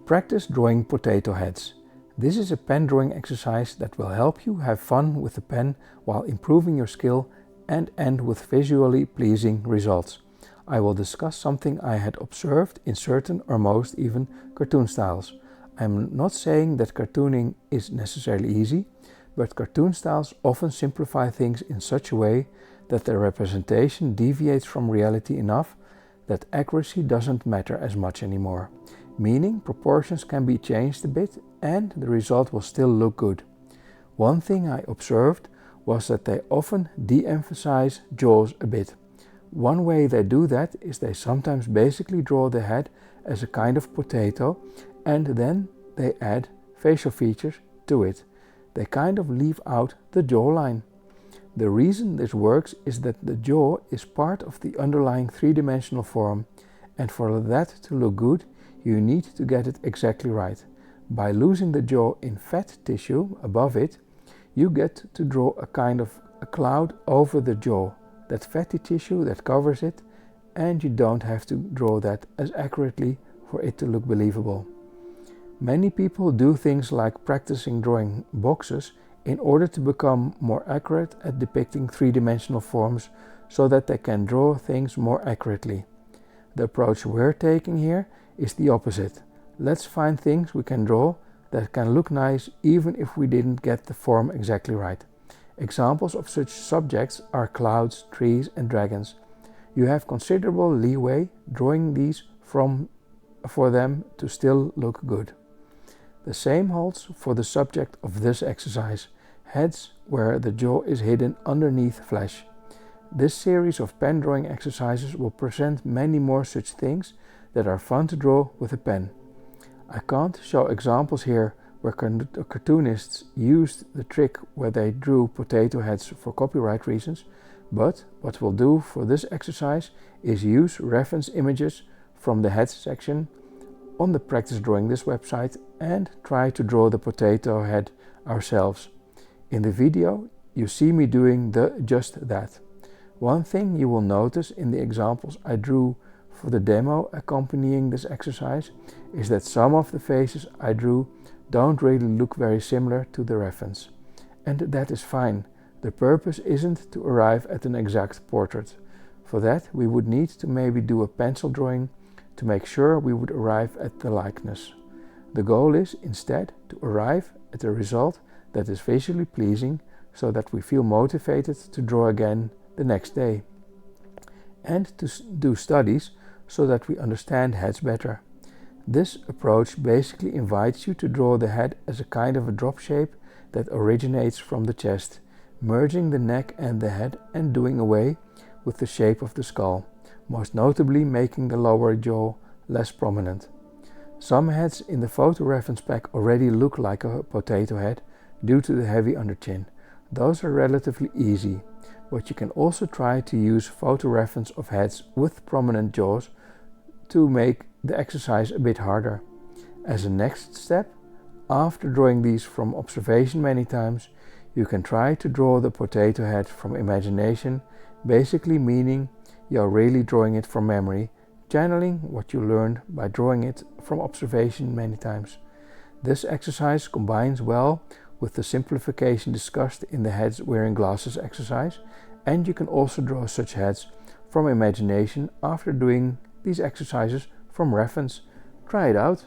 Practice drawing potato heads. This is a pen drawing exercise that will help you have fun with the pen while improving your skill and end with visually pleasing results. I will discuss something I had observed in certain or most even cartoon styles. I'm not saying that cartooning is necessarily easy, but cartoon styles often simplify things in such a way that their representation deviates from reality enough that accuracy doesn't matter as much anymore, meaning proportions can be changed a bit and the result will still look good. One thing I observed was that they often de-emphasize jaws a bit. One way they do that is they sometimes basically draw the head as a kind of potato and then they add facial features to it. They kind of leave out the jawline. The reason this works is that the jaw is part of the underlying three-dimensional form, and for that to look good, you need to get it exactly right. By losing the jaw in fat tissue above it, you get to draw a kind of a cloud over the jaw, that fatty tissue that covers it, and you don't have to draw that as accurately for it to look believable. Many people do things like practicing drawing boxes in order to become more accurate at depicting three-dimensional forms so that they can draw things more accurately. The approach we're taking here is the opposite. Let's find things we can draw that can look nice even if we didn't get the form exactly right. Examples of such subjects are clouds, trees and dragons. You have considerable leeway drawing these for them to still look good. The same holds for the subject of this exercise, heads where the jaw is hidden underneath flesh. This series of pen drawing exercises will present many more such things that are fun to draw with a pen. I can't show examples here where cartoonists used the trick where they drew potato heads for copyright reasons, but what we'll do for this exercise is use reference images from the heads section on the Practice Drawing This website and try to draw the potato head ourselves. In the video you see me doing just that. One thing you will notice in the examples I drew for the demo accompanying this exercise is that some of the faces I drew don't really look very similar to the reference. And that is fine. The purpose isn't to arrive at an exact portrait. For that we would need to maybe do a pencil drawing to make sure we would arrive at the likeness. The goal is instead to arrive at a result that is visually pleasing so that we feel motivated to draw again the next day, and to do studies so that we understand heads better. This approach basically invites you to draw the head as a kind of a drop shape that originates from the chest, merging the neck and the head and doing away with the shape of the skull, most notably making the lower jaw less prominent. Some heads in the photo reference pack already look like a potato head due to the heavy underchin. Those are relatively easy, but you can also try to use photo reference of heads with prominent jaws to make the exercise a bit harder. As a next step, after drawing these from observation many times, you can try to draw the potato head from imagination, basically meaning you're really drawing it from memory, channeling what you learned by drawing it from observation many times. This exercise combines well with the simplification discussed in the heads wearing glasses exercise, and you can also draw such heads from imagination after doing these exercises from reference. Try it out.